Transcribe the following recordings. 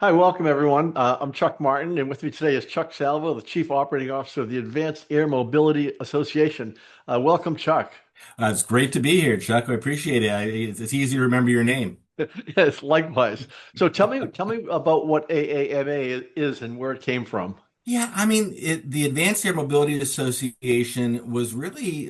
Hi, welcome everyone. I'm Chuck Martin, and with me today is Chuck Salvo, the Chief Operating Officer of the Advanced Air Mobility Association. Welcome, Chuck. It's great to be here, Chuck. I appreciate it. It's easy to remember your name. Yes, likewise. So tell me about what AAMA is and where it came from. Yeah, the Advanced Air Mobility Association was really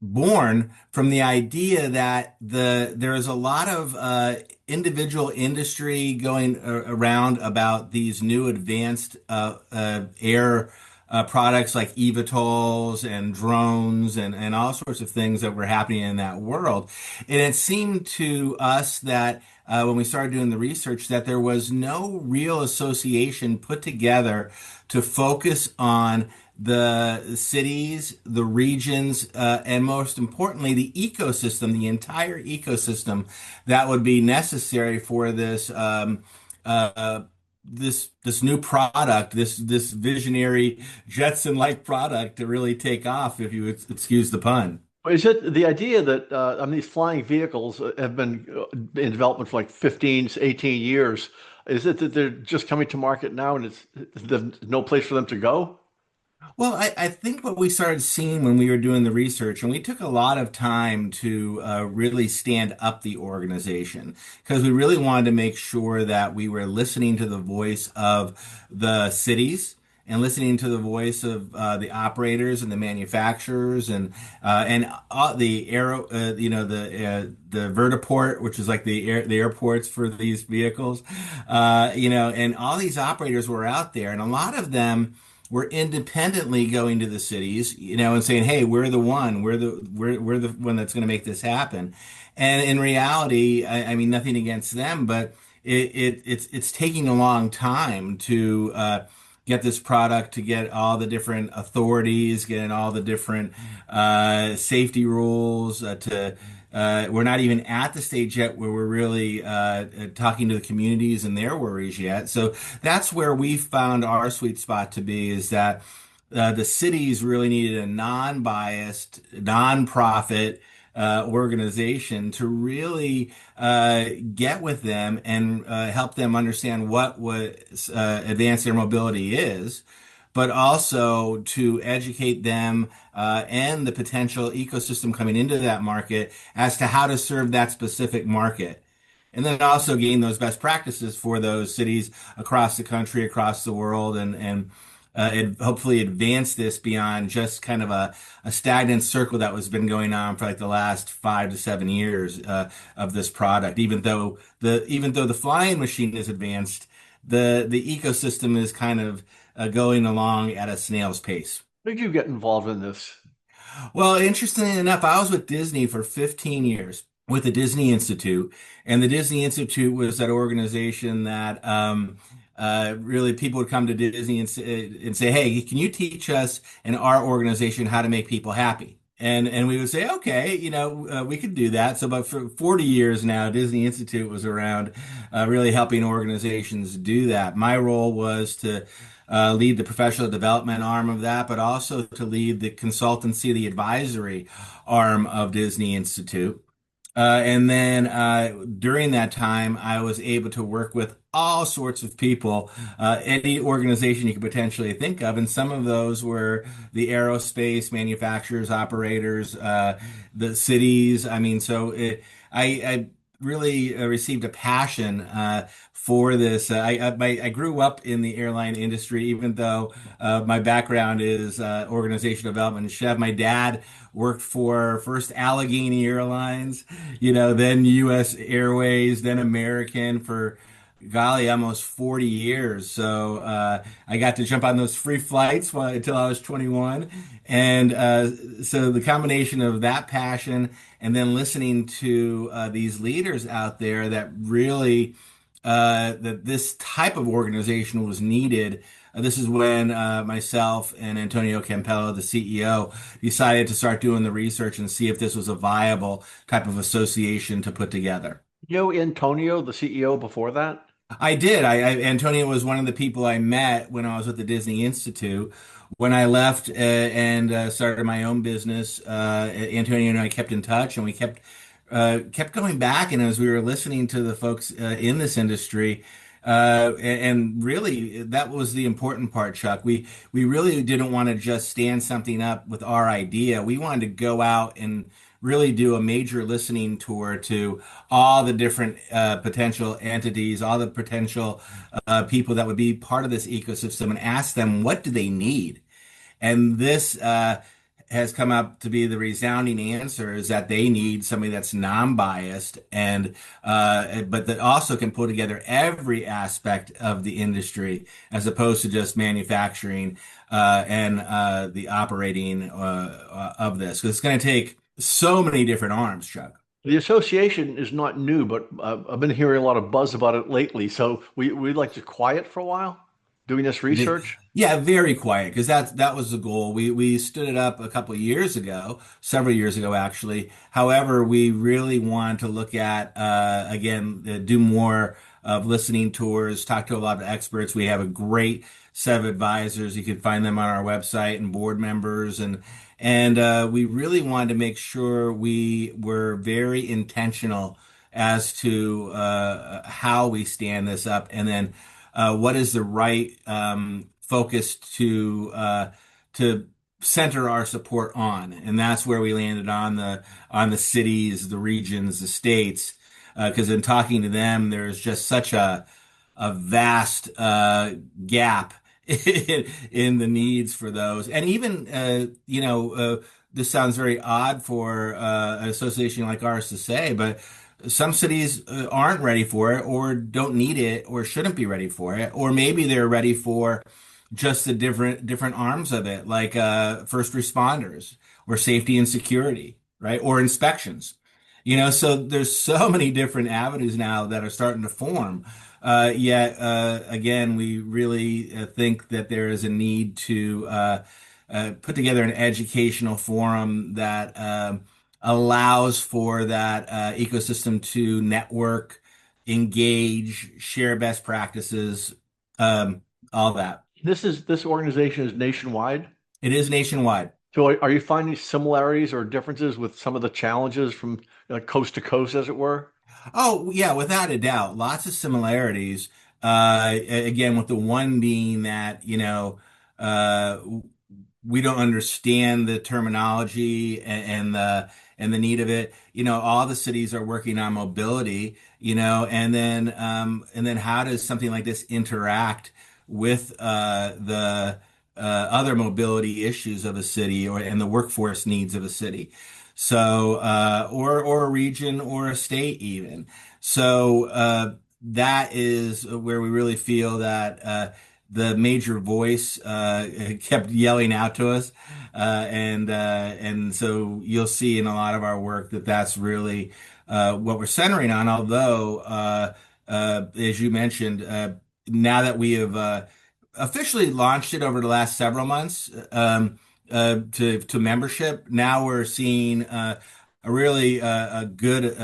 born from the idea that there is a lot of individual industry going around about these new advanced air products like eVTOLs and drones and all sorts of things that were happening in that world. And it seemed to us that when we started doing the research, that there was no real association put together to focus on the cities, the regions, and most importantly, the ecosystem, the entire ecosystem that would be necessary for uh, this new product, this visionary Jetson-like product to really take off, if you would excuse the pun. Is it the idea that these flying vehicles have been in development for like 15, 18 years? Is it that they're just coming to market now and there's no place for them to go? Well, I think what we started seeing when we were doing the research, and we took a lot of time to really stand up the organization because we really wanted to make sure that we were listening to the voice of the cities and listening to the voice of the operators and the manufacturers and the aero, the vertiport, which is like the airports for these vehicles, and all these operators were out there, and a lot of them were independently going to the cities, and saying, "Hey, we're the one. We're the one that's going to make this happen." And in reality, I mean, nothing against them, but it's taking a long time to get this product, to get all the different authorities, getting all the different safety rules. We're not even at the stage yet where we're really talking to the communities and their worries yet. So that's where we found our sweet spot to be, is that the cities really needed a non-biased, non-profit organization to really get with them and help them understand what advanced air mobility is, but also to educate them and the potential ecosystem coming into that market as to how to serve that specific market. And then also gain those best practices for those cities across the country, across the world, and hopefully advance this beyond just kind of a stagnant circle that was been going on for like the last 5 to 7 years of this product. Even though the flying machine is advanced, the ecosystem is kind of going along at a snail's pace. How did you get involved in this? Well, interestingly enough, I was with Disney for 15 years with the Disney Institute, and the Disney Institute was that organization that really people would come to Disney and say, "Hey, can you teach us in our organization how to make people happy?" And we would say, "Okay, we could do that." So, but for 40 years now, Disney Institute was around really helping organizations do that. My role was to lead the professional development arm of that, but also to lead the consultancy, the advisory arm of Disney Institute. And then during that time, I was able to work with all sorts of people, any organization you could potentially think of. And some of those were the aerospace manufacturers, operators, the cities. I mean, I really received a passion for this. I grew up in the airline industry, even though my background is organization development and chef. My dad worked for first Allegheny Airlines, then U.S. Airways, then American for golly, almost 40 years. So I got to jump on those free flights until I was 21. And so the combination of that passion and then listening to these leaders out there that really that this type of organization was needed. This is when myself and Antonio Campello, the CEO, decided to start doing the research and see if this was a viable type of association to put together. You know Antonio, the CEO before that? I did. Antonio was one of the people I met when I was with the Disney Institute. When I left and started my own business, Antonio and I kept in touch, and we kept going back. And as we were listening to the folks in this industry, And really, that was the important part, Chuck. We really didn't want to just stand something up with our idea. We wanted to go out and really do a major listening tour to all the different potential entities, all the potential people that would be part of this ecosystem, and ask them what do they need. And this has come up to be the resounding answer is that they need somebody that's non-biased and but that also can pull together every aspect of the industry as opposed to just manufacturing and the operating of this. 'Cause it's going to take so many different arms, Chuck. The association is not new, but I've been hearing a lot of buzz about it lately. So we'd like to quiet for a while doing this research. Yeah, very quiet because that was the goal. We stood it up a couple of years ago, several years ago actually. However, we really wanted to look at again do more of listening tours, talk to a lot of experts. We have a great set of advisors. You can find them on our website and board members and we really wanted to make sure we were very intentional as to how we stand this up and then what is the right focus to center our support on, and that's where we landed on the cities, the regions, the states, because in talking to them, there's just such a vast gap in the needs for those, and even this sounds very odd for an association like ours to say, but some cities aren't ready for it or don't need it or shouldn't be ready for it, or maybe they're ready for just the different arms of it, like first responders or safety and security, right? Or inspections. So there's so many different avenues now that are starting to form. Yet again, we really think that there is a need to put together an educational forum that allows for that ecosystem to network, engage, share best practices, all that. This organization is nationwide. It is nationwide. So are you finding similarities or differences with some of the challenges from coast to coast, as it were? Oh, yeah, without a doubt. Lots of similarities. Again, with the one being that, uh, we don't understand the terminology and the need of it. All the cities are working on mobility, and then how does something like this interact with the other mobility issues of a city or and the workforce needs of a city? So or a region or a state even. So that is where we really feel that the major voice kept yelling out to us, and so you'll see in a lot of our work that that's really what we're centering on. Although, as you mentioned, now that we have officially launched it over the last several months to membership, now we're seeing a really a good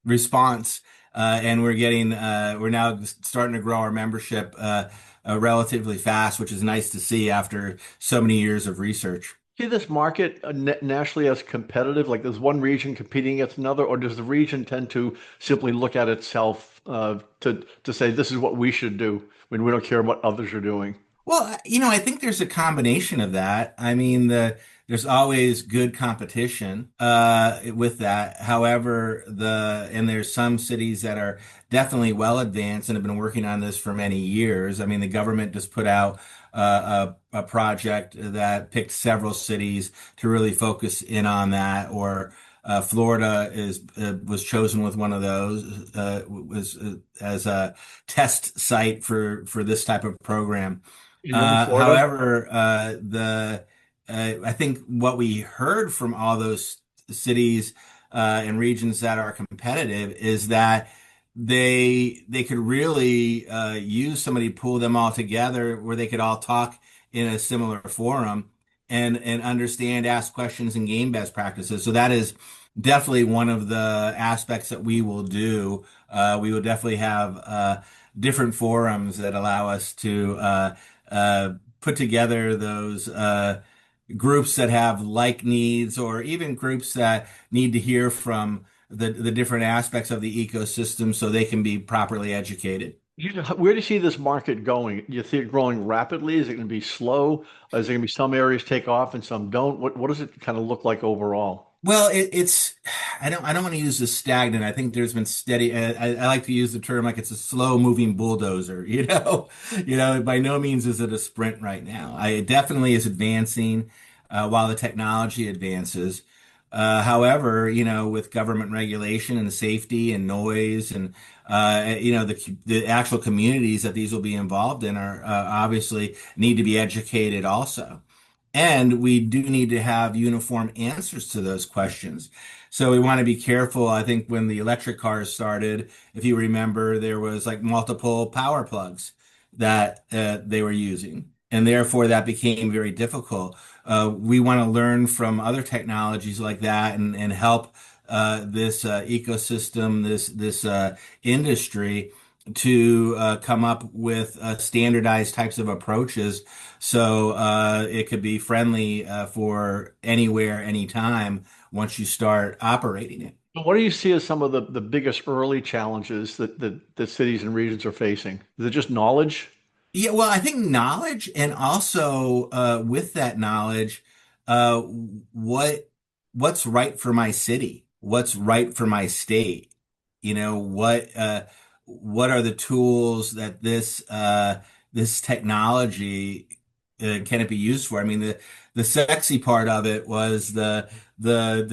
response, and we're now starting to grow our membership relatively fast, which is nice to see after so many years of research. See this market nationally as competitive? Like there's one region competing against another, or does the region tend to simply look at itself to say this is what we should do when we don't care what others are doing? Well, I think there's a combination of that. I mean, there's always good competition with that. However, and there's some cities that are definitely well advanced and have been working on this for many years. I mean, the government just put out a project that picked several cities to really focus in on that, or Florida was chosen with one of those was as a test site for this type of program. And you're in Florida? However, I think what we heard from all those cities and regions that are competitive is that they could really use somebody to pull them all together where they could all talk in a similar forum and understand, ask questions, and gain best practices. So that is definitely one of the aspects that we will do. We will definitely have different forums that allow us to put together those groups that have like needs, or even groups that need to hear from the different aspects of the ecosystem so they can be properly educated. Where do you see this market going? Do you see it growing rapidly? Is it going to be slow? Is there going to be some areas take off and some don't? What does it kind of look like overall? Well, it's I don't want to use the stagnant. I think there's been steady. I like to use the term like it's a slow moving bulldozer. By no means is it a sprint right now. It definitely is advancing while the technology advances. However, with government regulation and safety and noise and the actual communities that these will be involved in are obviously need to be educated also. And we do need to have uniform answers to those questions. So we want to be careful. I think when the electric cars started, if you remember, there was like multiple power plugs that they were using. And therefore, that became very difficult. We want to learn from other technologies like that and help this ecosystem, this industry to come up with standardized types of approaches so it could be friendly for anywhere, anytime once you start operating it. What do you see as some of the biggest early challenges that cities and regions are facing? Is it just knowledge? Yeah, well, I think knowledge and also with that knowledge, uh, what what's right for my city, what's right for my state, what are the tools that this technology can it be used for? I mean, the sexy part of it was the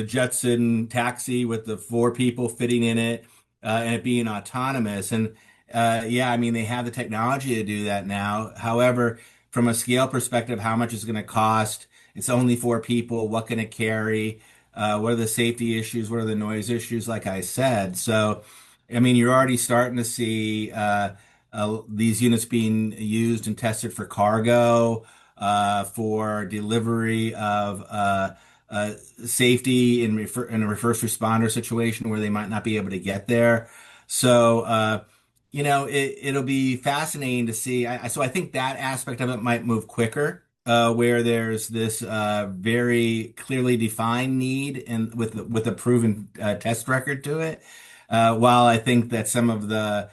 Jetson taxi with the four people fitting in it and it being autonomous. And yeah, I mean, they have the technology to do that now. However, from a scale perspective, how much is it going to cost? It's only four people. What can it carry? What are the safety issues? What are the noise issues? Like I said. So, I mean, you're already starting to see these units being used and tested for cargo, for delivery of safety in a first responder situation where they might not be able to get there. So, it'll be fascinating to see. So I think that aspect of it might move quicker, where there's this very clearly defined need and with a proven test record to it. While I think that some of the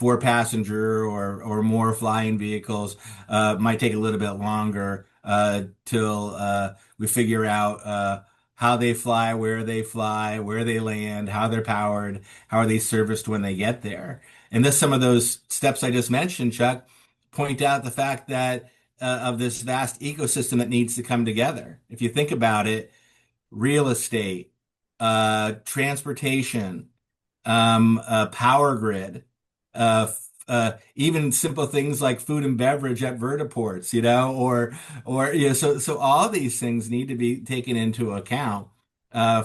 four passenger or more flying vehicles might take a little bit longer till we figure out how they fly, where they land, how they're powered, how are they serviced when they get there. And this some of those steps I just mentioned, Chuck, point out the fact that of this vast ecosystem that needs to come together. If you think about it, real estate, transportation, power grid, even simple things like food and beverage at vertiports, so all these things need to be taken into account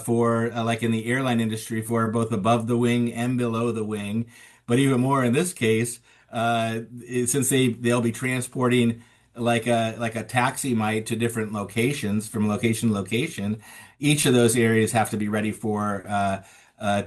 for like in the airline industry for both above the wing and below the wing, but even more in this case, since they'll be transporting like a taxi might to different locations from location to location, each of those areas have to be ready for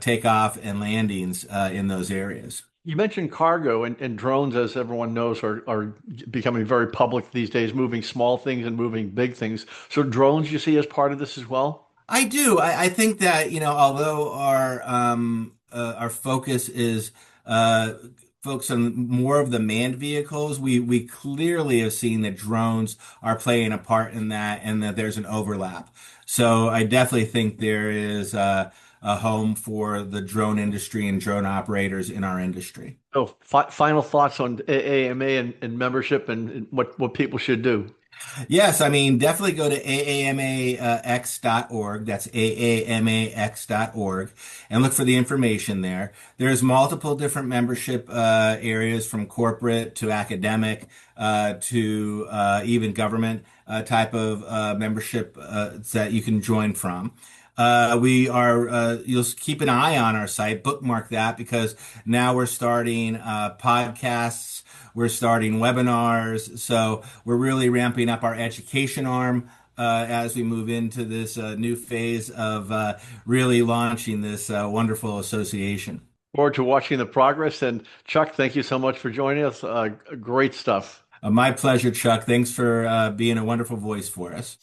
takeoff and landings in those areas. You mentioned cargo and drones, as everyone knows, are becoming very public these days, moving small things and moving big things. So drones you see as part of this as well? I do. I think that, although our focus is focused on more of the manned vehicles, we clearly have seen that drones are playing a part in that and that there's an overlap. So I definitely think there is a home for the drone industry and drone operators in our industry. So final thoughts on AAMA and membership and what people should do. Yes, I mean, definitely go to aamax.org. That's aamax.org and look for the information there. There's multiple different membership areas from corporate to academic to even government type of membership that you can join from. You'll keep an eye on our site, bookmark that because now we're starting podcasts, we're starting webinars. So we're really ramping up our education arm as we move into this new phase of really launching this wonderful association. Forward to watching the progress. And Chuck, thank you so much for joining us. Great stuff. My pleasure, Chuck. Thanks for being a wonderful voice for us.